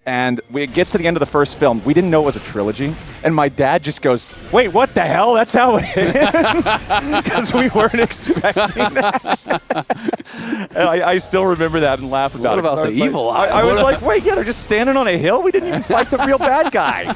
and it gets to the end of the first film. We didn't know it was a trilogy, and my dad just goes, "Wait, what the hell? That's how it ends?" Because we weren't expecting that. I still remember that and laugh about it. What about the evil eye? I was like, wait, yeah, they're just standing on a hill? We didn't even fight the real bad guy.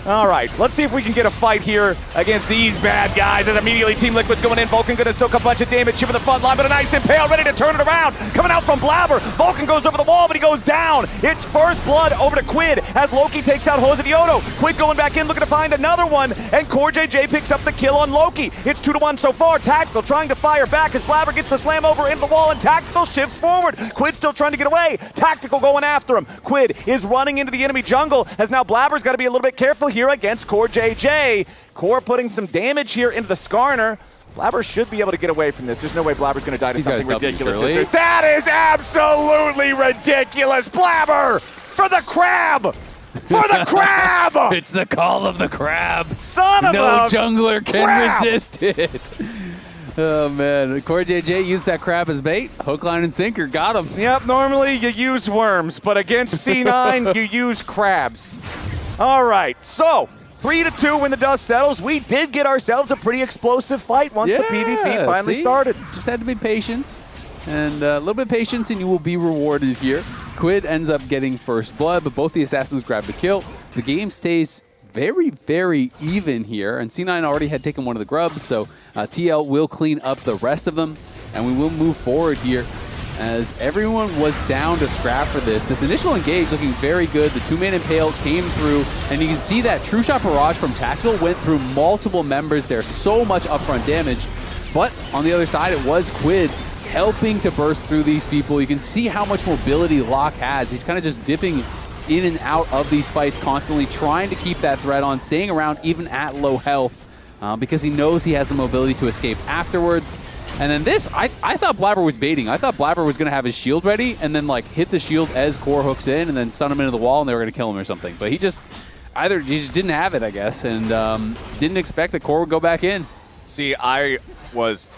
All right, let's see if we can get a fight here against these bad guys. And immediately Team Liquid's going in. Vulcan going to soak a bunch of damage here from the front line, but a nice impale ready to turn it around. Coming out from Blabber. Vulcan goes over the wall, but he goes down. It's first blood over to Quid as Loki takes out Hosedioto. Quid going back in, looking to find another one, and CoreJJ picks up the kill on Loki. It's 2-1 so far. Tactical trying to fire back as Blabber gets the slam over into the wall, and Tactical shifts forward. Quid still trying to get away. Tactical going after him. Quid is running into the enemy jungle, as now Blabber's got to be a little bit careful here against CoreJJ. Core putting some damage here into the Skarner. Blabber should be able to get away from this. There's no way Blabber's going to die to something ridiculous. That is absolutely ridiculous. Blabber for the crab. For the crab! It's the call of the crab. Son of a No jungler can crab. resist it. Oh, man. CoreJJ used that crab as bait. Hook, line, and sinker. Got him. Yep, normally you use worms, but against C9, you use crabs. All right, so 3-2 when the dust settles. We did get ourselves a pretty explosive fight once the PvP finally started. Just had to be patience. And a little bit of patience and you will be rewarded here. Quid ends up getting first blood, but both the assassins grab the kill. The game stays very, very even here, and C9 already had taken one of the grubs, so TL will clean up the rest of them, and we will move forward here as everyone was down to scrap for this. This initial engage looking very good. The two-man impale came through, and you can see that True Shot Barrage from Tactical went through multiple members. There's so much upfront damage, but on the other side, it was Quid helping to burst through these people. You can see how much mobility Locke has. He's kind of just dipping in and out of these fights constantly, trying to keep that threat on, staying around even at low health because he knows he has the mobility to escape afterwards. And then this, I thought Blabber was baiting. I thought Blabber was going to have his shield ready and then like hit the shield as Core hooks in and then stun him into the wall and they were going to kill him or something. But he just didn't have it, I guess, and didn't expect that Core would go back in. See, I was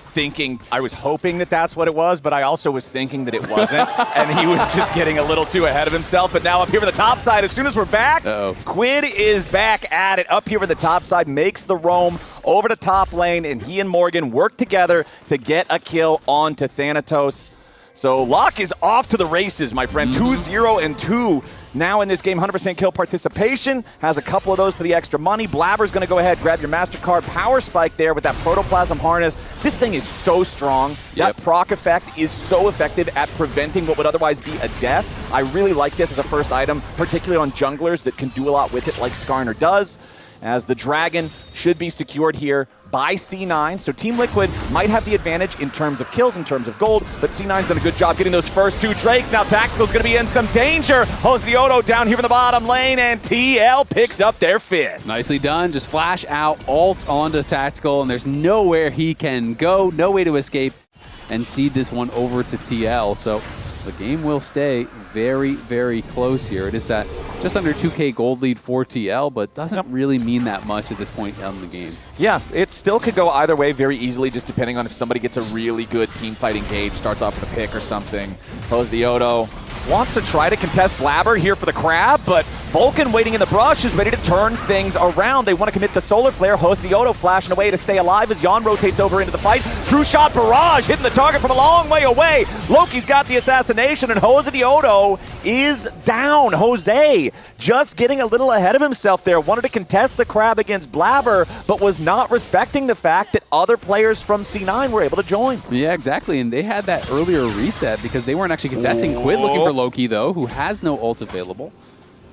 hoping that that's what it was, but I also was thinking that it wasn't, and he was just getting a little too ahead of himself. But now up here for the top side, as soon as we're back, Quid is back at it. Up here for the top side, makes the roam over to top lane, and he and Morgan work together to get a kill onto Thanatos. So Locke is off to the races, my friend. 2-0-2 now in this game. 100% kill participation. Has a couple of those for the extra money. Blabber's going to go ahead, grab your MasterCard. Power Spike there with that Protoplasm Harness. This thing is so strong. That proc effect is so effective at preventing what would otherwise be a death. I really like this as a first item, particularly on junglers that can do a lot with it like Skarner does, as the Dragon should be secured here by C9. So Team Liquid might have the advantage in terms of kills, in terms of gold, but C9's done a good job getting those first two Drakes. Now Tactical's going to be in some danger. Hosedioto down here in the bottom lane, and TL picks up their fifth. Nicely done. Just flash out, ult onto Tactical, and there's nowhere he can go, no way to escape, and cede this one over to TL. So the game will stay very, very close here. It is that just under 2K gold lead for TL, but doesn't really mean that much at this point in the game. Yeah, it still could go either way very easily, just depending on if somebody gets a really good team fight engage, starts off with a pick or something. Hosedioto wants to try to contest Blabber here for the crab, but Vulcan waiting in the brush is ready to turn things around. They want to commit the Solar Flare. Hosedioto flashing away to stay alive as LYON rotates over into the fight. True Shot Barrage hitting the target from a long way away. Loki's got the assassination, and Hosedioto is down. Jose just getting a little ahead of himself there. Wanted to contest the crab against Blabber, but was not respecting the fact that other players from C9 were able to join. Yeah, exactly, and they had that earlier reset because they weren't actually contesting. Quid looking for Loki, though, who has no ult available.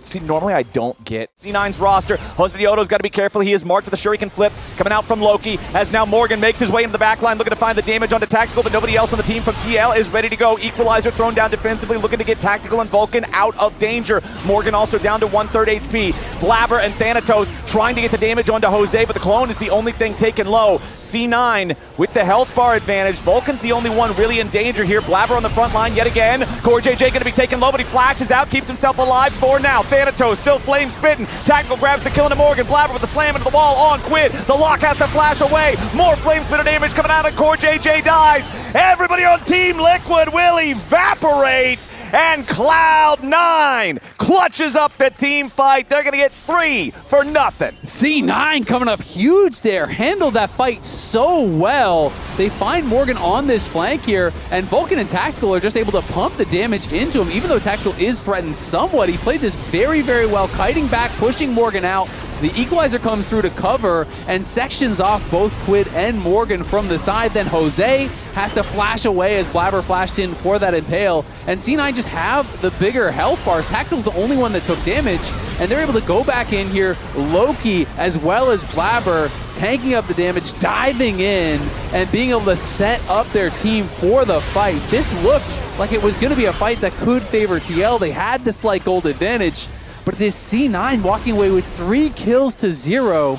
See, normally I don't get C9's roster. Hosedioto's got to be careful. He is marked with a Shuriken flip coming out from Loki, as now Morgan makes his way into the backline, looking to find the damage onto Tactical, but nobody else on the team from TL is ready to go. Equalizer thrown down defensively, looking to get Tactical and Vulcan out of danger. Morgan also down to 1/3 HP. Blabber and Thanatos trying to get the damage onto Jose, but the clone is the only thing taken low. C9 with the health bar advantage. Vulcan's the only one really in danger here. Blabber on the front line yet again. CoreJJ going to be taken low, but he flashes out, keeps himself alive for now. Thanatos still flame spitting. Tactical grabs the kill into Morgan. Blabber with a slam into the wall on Quid. The Lock has to flash away. More flame spitter damage coming out, and CoreJJ dies. Everybody on Team Liquid will evaporate and Cloud9 clutches up the team fight. They're going to get 3 for nothing. C9 coming up huge there. Handled that fight so well. They find Morgan on this flank here, and Vulcan and Tactical are just able to pump the damage into him. Even though Tactical is threatened somewhat, he played this very, very well, kiting back, pushing Morgan out. The equalizer comes through to cover and sections off both Quid and Morgan from the side. Then Jose has to flash away as Blabber flashed in for that impale. And C9 just have the bigger health bars. Tactical's the only one that took damage, and they're able to go back in here. Loki as well as Blabber tanking up the damage, diving in, and being able to set up their team for the fight. This looked like it was going to be a fight that could favor TL. They had the slight gold advantage. But this C9 walking away with 3 kills to 0,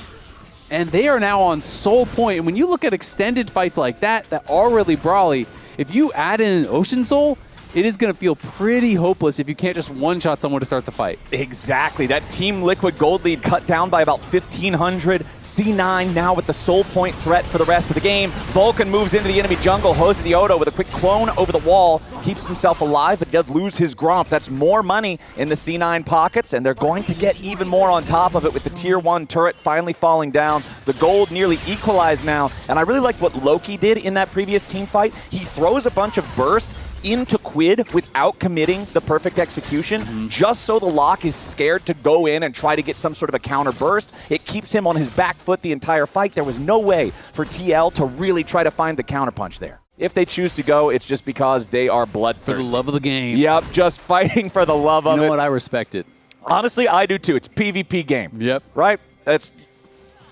and they are now on sole point. And when you look at extended fights like that are really brawly, if you add in Ocean Soul, it is going to feel pretty hopeless if you can't just one-shot someone to start the fight. Exactly. That Team Liquid gold lead cut down by about 1,500. C9 now with the soul point threat for the rest of the game. Vulcan moves into the enemy jungle. Jose Dioto with a quick clone over the wall. Keeps himself alive, but does lose his Gromp. That's more money in the C9 pockets, and they're going to get even more on top of it with the Tier 1 turret finally falling down. The gold nearly equalized now, and I really liked what Loki did in that previous team fight. He throws a bunch of burst into Quid without committing the perfect execution, just so the lock is scared to go in and try to get some sort of a counter burst. It keeps him on his back foot the entire fight. There was no way for TL to really try to find the counterpunch there. If they choose to go, it's just because they are bloodthirsty. For the love of the game. Yep, just fighting for the love of it. You know what? I respect it. Honestly, I do too. It's a PvP game. Yep. Right? That's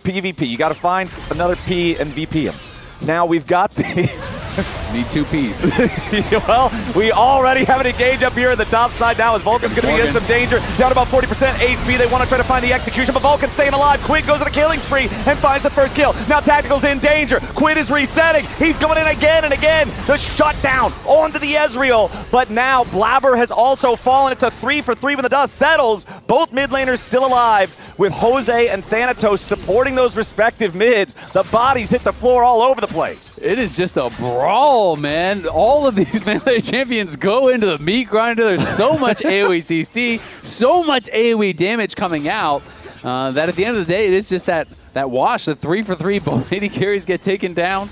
PvP. You got to find another P and VP him. Now we've got the... Need 2 Ps. Well, we already have an engage up here at the top side now as Vulcan's going to be in some danger. Down about 40% HP. They want to try to find the execution, but Vulcan's staying alive. Quid goes on a killing spree and finds the first kill. Now Tactical's in danger. Quid is resetting. He's going in again and again. The shutdown onto the Ezreal. But now Blabber has also fallen. It's a 3 for 3 when the dust settles. Both mid laners still alive with Jose and Thanatos supporting those respective mids. The bodies hit the floor all over the place. It is just a brawl, man. All of these Melee champions go into the meat grinder. There's so much AoE CC, so much AoE damage coming out that at the end of the day, it is just that wash, the 3 for 3. Both AD carries get taken down,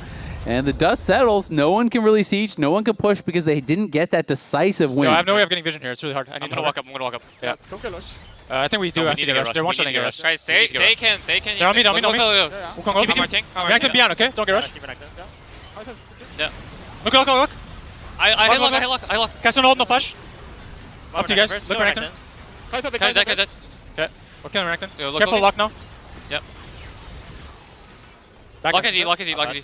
and the dust settles. No one can really siege. No one can push because they didn't get that decisive win. No, I have no way of getting vision here. It's really hard. I'm gonna walk up. Yeah. Don't get Lush. I think we do have to get rush. They're one-shotting get rush. Guys, they can. They're on me. Go. Wukong, Keep marching. React and beyond, okay? Don't get rush. Yeah. Look. I look. Cast an ult, no flash. Up to you guys. Look Renekton. Kai'Sa. Okay. We're killing Renekton. Look, Careful lock now. Yep. Lock is E.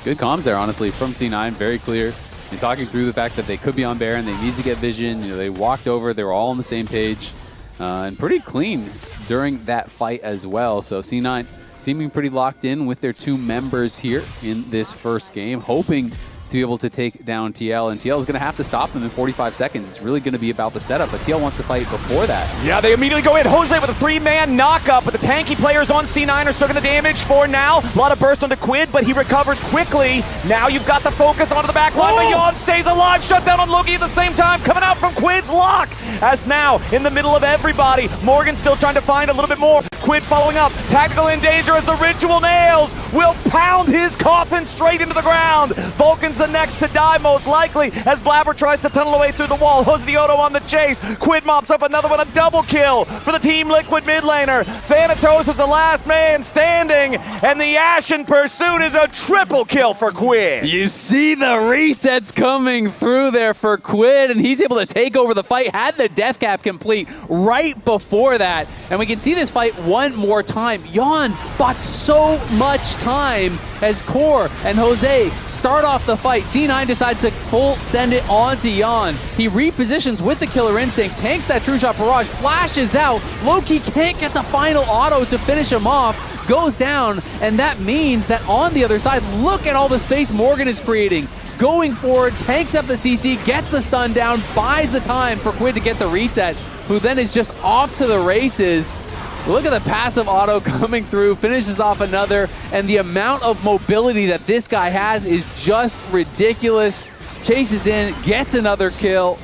Good comms there, honestly, from C9. Very clear. And talking through the fact that they could be on Baron, they need to get vision. You know, they walked over, they were all on the same page, and pretty clean during that fight as well. So C9 seeming pretty locked in with their 2 members here in this first game, hoping to be able to take down TL, and TL is going to have to stop them in 45 seconds. It's really going to be about the setup, but TL wants to fight before that. Yeah, they immediately go in. Jose with a 3-man knockup, but the tanky players on C9 are still going to damage for now. A lot of burst onto Quid, but he recovers quickly. Now you've got the focus onto the back line, but LYON stays alive. Shut down on Loki at the same time, coming out from Quid's lock. As now, in the middle of everybody, Morgan still trying to find a little bit more. Quid following up. Tactical in danger as the ritual nails will pound his coffin straight into the ground. Vulcan's the next to die most likely as Blabber tries to tunnel away through the wall. Jose Dioto on the chase. Quid mops up another one, a double kill for the Team Liquid mid laner. Thanatos is the last man standing, and the Ashen Pursuit is a triple kill for Quid. You see the resets coming through there for Quid, and he's able to take over the fight. Had the death cap complete right before that, and we can see this fight one more time. LYON bought so much time as Core and Jose start off the fight. C9 decides to full send it on to LYON. He repositions with the Killer Instinct, tanks that True Shot Barrage, flashes out. Loki can't get the final auto to finish him off, goes down, and that means that on the other side, look at all the space Morgan is creating. Going forward, tanks up the CC, gets the stun down, buys the time for Quid to get the reset, who then is just off to the races. Look at the passive auto coming through, finishes off another, and the amount of mobility that this guy has is just ridiculous. chases in, gets another kill.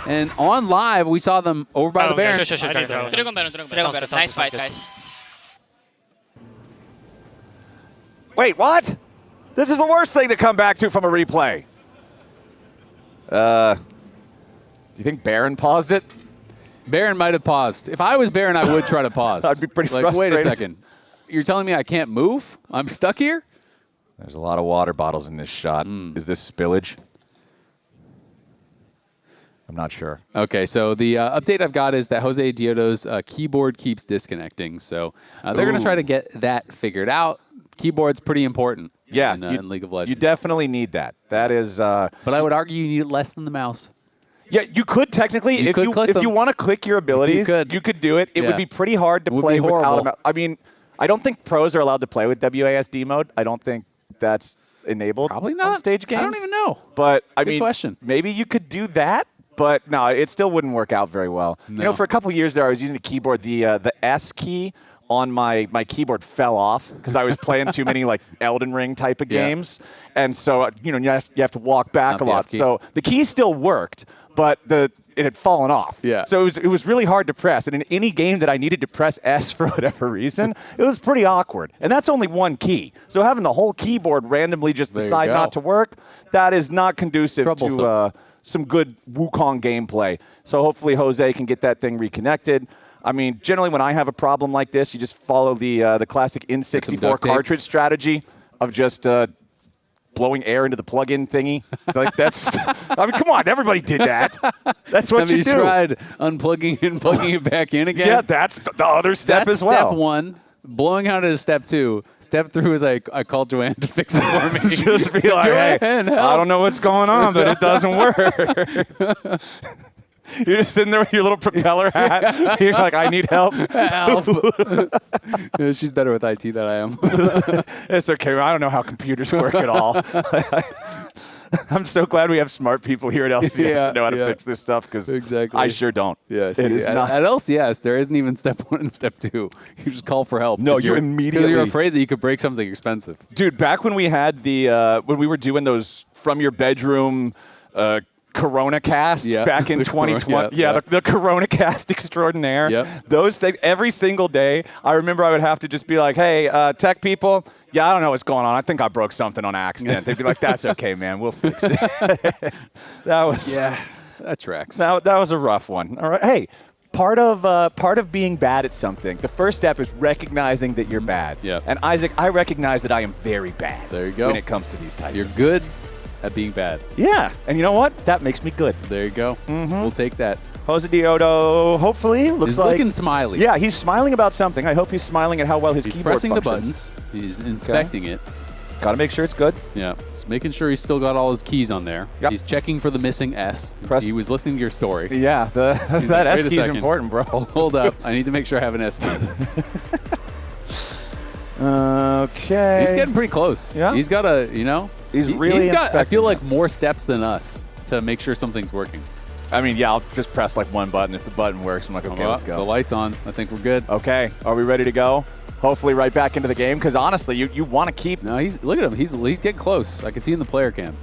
And on live, we saw them over by the Baron. Dragon Baron. Nice fight, guys. Wait, what? This is the worst thing to come back to from a replay. Do you think Baron paused it? Baron might have paused. If I was Baron, I would try to pause. I'd be pretty frustrated. Wait a second. You're telling me I can't move? I'm stuck here? There's a lot of water bottles in this shot. Is this spillage? I'm not sure. Okay, so the update I've got is that Jose Diodo's keyboard keeps disconnecting. So they're going to try to get that figured out. Keyboard's pretty important in League of Legends. You definitely need that. That is... but I would argue you need it less than the mouse. Yeah, you could technically. If you want to click your abilities, you could do it. It would be pretty hard to play without a mouse. I mean, I don't think pros are allowed to play with WASD mode. I don't think that's enabled Probably not. on stage games. I don't even know. But, I mean, question. Maybe you could do that. But no, it still wouldn't work out very well. No. You know, for a couple years there, I was using a keyboard. The S key on my keyboard fell off because I was playing too many like Elden Ring type of games, and so you have to walk back a lot. So the key still worked, but it had fallen off. Yeah. So it was really hard to press, and in any game that I needed to press S for whatever reason, it was pretty awkward. And that's only one key. So having the whole keyboard randomly just decide not to work, that is not conducive to some good Wukong gameplay. So hopefully Jose can get that thing reconnected. I mean, generally when I have a problem like this, you just follow the classic N64 cartridge strategy of just blowing air into the plug-in thingy. Like that's, I mean, come on, everybody did that. That's what you do. Have you tried unplugging and plugging it back in again? Yeah, that's the other step as well. Step one. Blowing out is step two. Step three is I called Joanne to fix it for me. Just be like, hey, I don't know what's going on, but it doesn't work. You're just sitting there with your little propeller hat. You're like, I need help. Help. Yeah, she's better with IT than I am. It's okay. I don't know how computers work at all. I'm so glad we have smart people here at LCS that know how to fix this stuff because I sure don't. Yes, at LCS, there isn't even step one and step two. You just call for help. No, you immediately... You're afraid that you could break something expensive. Dude, back when we had when we were doing those from your bedroom Corona casts back in 2020. The Corona cast extraordinaire. Yep. Those things, every single day, I remember I would have to just be like, hey, tech people, I don't know what's going on. I think I broke something on accident. They'd be like, that's okay, man. We'll fix it. That tracks. That was a rough one. All right. Hey, part of being bad at something, the first step is recognizing that you're bad. Yeah. And Isaac, I recognize that I am very bad. There you go. When it comes to these types. You're good at being bad. Yeah, and you know what? That makes me good. There you go. We'll take that. Jose Diodo, hopefully, he's looking smiley. Yeah, he's smiling about something. I hope he's smiling at how well his keyboard functions. He's pressing the buttons. He's inspecting it. Got to make sure it's good. Yeah, he's making sure he's still got all his keys on there. Yep. He's checking for the missing S. He was listening to your story. Yeah, that S key is important, bro. Hold up. I need to make sure I have an S key. Okay. He's getting pretty close. Yeah. He's got He's got, I feel like, more steps than us to make sure something's working. I mean, I'll just press like one button. If the button works, I'm like, okay, let's go. The light's on. I think we're good. Okay. Are we ready to go? Hopefully right back into the game, because honestly, you want to keep... No, look at him. He's getting close. I can see in the player cam.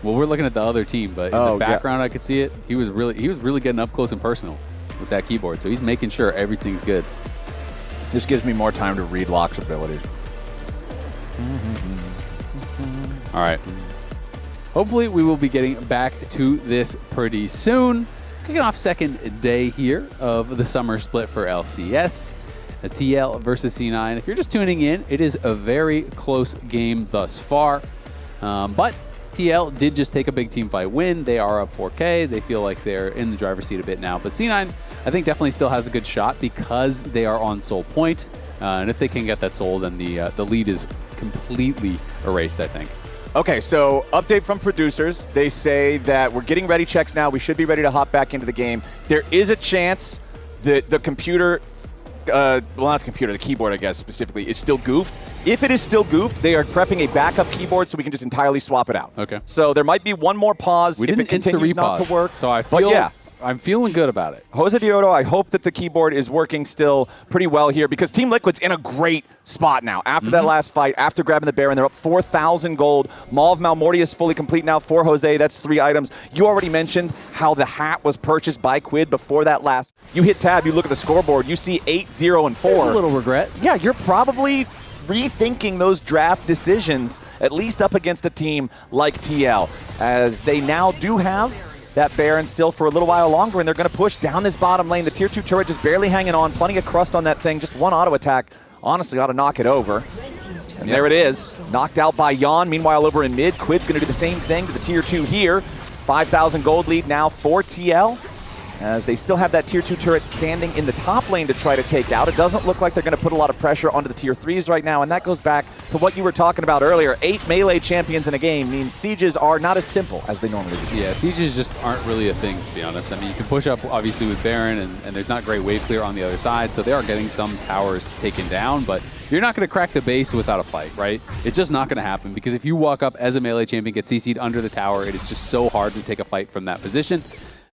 Well, we're looking at the other team, but in the background, I could see it. He was really getting up close and personal with that keyboard, so he's making sure everything's good. This gives me more time to read Locke's abilities. All right. Hopefully, we will be getting back to this pretty soon. Kicking off second day here of the summer split for LCS. A TL versus C9. If you're just tuning in, it is a very close game thus far. But TL did just take a big team fight win. They are up 4K. They feel like they're in the driver's seat a bit now. But C9, I think, definitely still has a good shot because they are on Soul Point. And if they can get that Soul, then the lead is completely erased, I think. Okay, so update from producers. They say that we're getting ready checks now. We should be ready to hop back into the game. There is a chance that the computer, well, not the computer, the keyboard, I guess, specifically, is still goofed. If it is still goofed, they are prepping a backup keyboard so we can just entirely swap it out. Okay. So there might be one more pause if it continues not to work. So I feel I'm feeling good about it. Jose Dioto, I hope that the keyboard is working still pretty well here because Team Liquid's in a great spot now. After that last fight, after grabbing the Baron, they're up 4,000 gold. Maul of Malmortia is fully complete now for Jose. That's 3 items. You already mentioned how the hat was purchased by Quid before that last. You hit tab, you look at the scoreboard, you see 8-0 and 4. There's a little regret. Yeah, you're probably rethinking those draft decisions, at least up against a team like TL, as they now do have that Baron still for a little while longer, and they're going to push down this bottom lane. The tier 2 turret just barely hanging on, plenty of crust on that thing. Just one auto attack, honestly, ought to knock it over. And there it is, knocked out by LYON. Meanwhile, over in mid, Quid's going to do the same thing to the tier 2 here. 5,000 gold lead now for TL, as they still have that tier 2 turret standing in the top lane to try to take out. It doesn't look like they're going to put a lot of pressure onto the tier 3s right now, and that goes back to what you were talking about earlier. 8 melee champions in a game means sieges are not as simple as they normally do. Yeah, sieges just aren't really a thing, to be honest. I mean, you can push up, obviously, with Baron, and there's not great wave clear on the other side, so they are getting some towers taken down, but you're not going to crack the base without a fight, right? It's just not going to happen, because if you walk up as a melee champion, get CC'd under the tower, it is just so hard to take a fight from that position.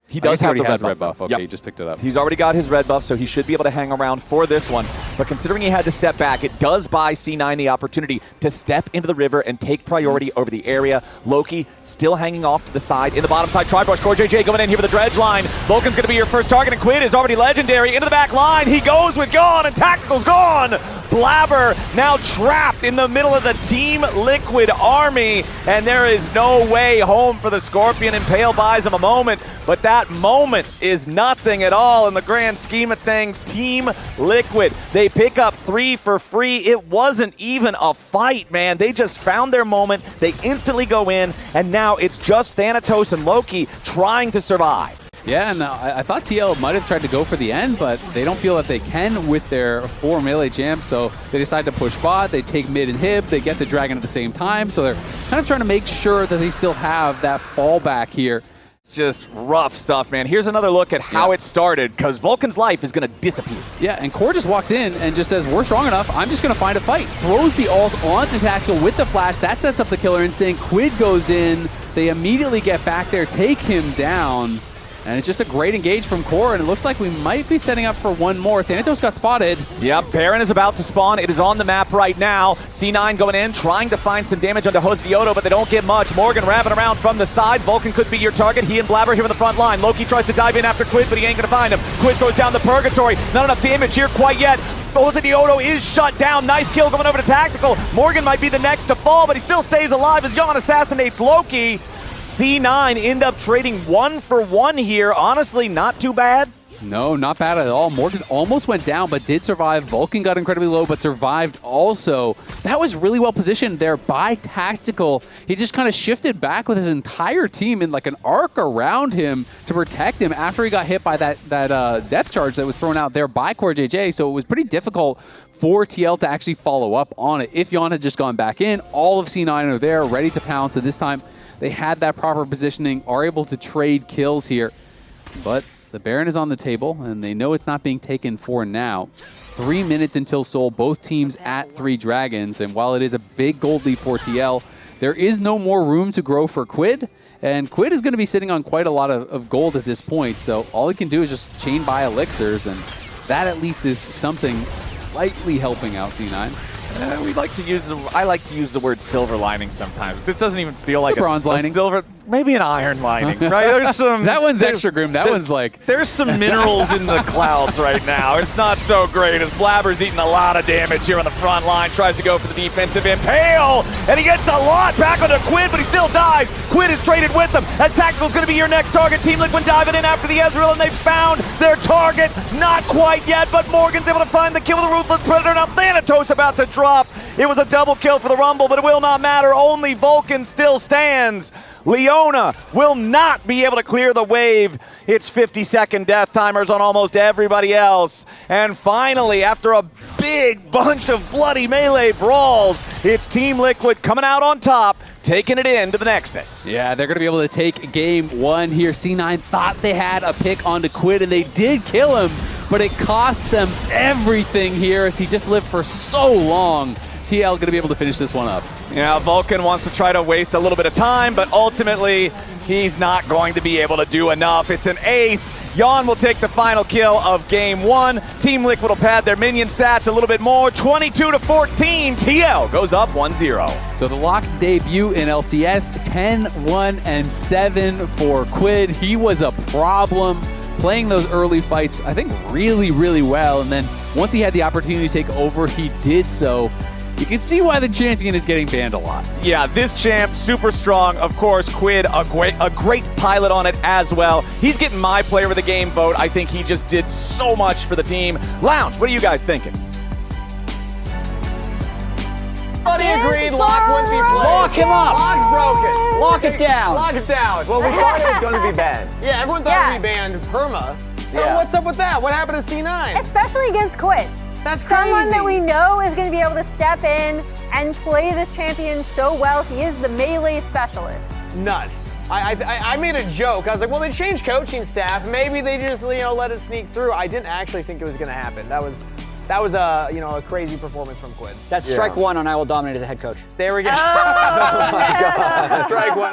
He does have the red buff. Okay, he just picked it up. He's already got his red buff, so he should be able to hang around for this one. But considering he had to step back, it does buy C9 the opportunity to step into the river and take priority over the area. Loki still hanging off to the side. In the bottom side, Tribrush, CoreJJ going in here with the dredge line. Vulcan's going to be your first target, and Quid is already legendary. Into the back line, he goes with Gone, and Tactical's gone. Blabber now trapped in the middle of the Team Liquid army, and there is no way home for the Scorpion. Impale buys him a moment, but that moment is nothing at all in the grand scheme of things. Team Liquid, they pick up 3 for free. It wasn't even a fight, man. They just found their moment. They instantly go in, and now it's just Thanatos and Loki trying to survive. Yeah, and I thought TL might have tried to go for the end, but they don't feel that they can with their 4 melee champs, so they decide to push bot, they take mid and hib, they get the dragon at the same time, so they're kind of trying to make sure that they still have that fallback here. It's just rough stuff, man. Here's another look at how it started, because Vulcan's life is going to disappear. Yeah, and Core just walks in and just says, we're strong enough, I'm just going to find a fight. Throws the ult onto Tactical with the flash. That sets up the killer instinct. Quid goes in. They immediately get back there, take him down. And it's just a great engage from Core, and it looks like we might be setting up for one more. Thanatos got spotted. Yep, Baron is about to spawn. It is on the map right now. C9 going in, trying to find some damage onto Jose Dioto, but they don't get much. Morgan wrapping around from the side. Vulcan could be your target. He and Blabber here in the front line. Loki tries to dive in after Quid, but he ain't going to find him. Quid goes down the Purgatory. Not enough damage here quite yet. Jose Dioto is shut down. Nice kill going over to Tactical. Morgan might be the next to fall, but he still stays alive as LYON assassinates Loki. C9 end up trading 1 for 1 here. Honestly, not too bad. No, not bad at all. Morgan almost went down, but did survive. Vulcan got incredibly low, but survived also. That was really well positioned there by Tactical. He just kind of shifted back with his entire team in like an arc around him to protect him after he got hit by that depth charge that was thrown out there by CoreJJ. So it was pretty difficult for TL to actually follow up on it. If LYON had just gone back in, all of C9 are there, ready to pounce, and this time they had that proper positioning, are able to trade kills here. But the Baron is on the table, and they know it's not being taken for now. 3 minutes until Seoul, both teams at 3 dragons, and while it is a big gold lead for TL, there is no more room to grow for Quid, and Quid is going to be sitting on quite a lot of gold at this point, so all he can do is just chain buy elixirs, and that at least is something slightly helping out C9. I like to use the word silver lining sometimes. This doesn't even feel like a bronze lining. Silver, maybe an iron lining, right? There's some. That one's extra grim. That one's like. There's some minerals in the clouds right now. It's not so great as Blabber's eating a lot of damage here on the front line. Tries to go for the defensive impale, and he gets a lot back onto Quid, but he still dies. Quid is traded with him as Tactical's going to be your next target. Team Liquid diving in after the Ezreal, and they found their target. Not quite yet, but Morgan's able to find the kill with the Ruthless Predator. Now Thanatos about to drop. It was a double kill for the Rumble, but it will not matter. Only Vulcan still stands. Leona will not be able to clear the wave. It's 50-second death timers on almost everybody else. And finally, after a big bunch of bloody melee brawls, it's Team Liquid coming out on top, taking it into the Nexus. Yeah, they're going to be able to take game 1 here. C9 thought they had a pick onto Quid, and they did kill him, but it cost them everything here as he just lived for so long. TL going to be able to finish this one up. Yeah, Vulcan wants to try to waste a little bit of time, but ultimately he's not going to be able to do enough. It's an ace. LYON will take the final kill of game 1. Team Liquid will pad their minion stats a little bit more. 22-14. TL goes up 1-0. So the lock debut in LCS, 10-1-7 for Quid. He was a problem playing those early fights, I think, really, really well. And then once he had the opportunity to take over, he did so. You can see why the champion is getting banned a lot. Yeah, this champ, super strong. Of course, Quid, a great pilot on it as well. He's getting my player of the game vote. I think he just did so much for the team. Lounge, what are you guys thinking? Everybody agreed Lock wouldn't be played. Lock him up. Lock's broken. Lock it down. Lock it down. Well, we thought it was going to be banned. Yeah, everyone thought it would be banned perma. So what's up with that? What happened to C9? Especially against Quid. That's crazy. Someone that we know is going to be able to step in and play this champion so well. He is the melee specialist. Nuts. I made a joke. I was like, well, they changed coaching staff. Maybe they just let it sneak through. I didn't actually think it was going to happen. That was a a crazy performance from Quid. That's strike one on I Will Dominate as a head coach. There we go. Oh, Strike one.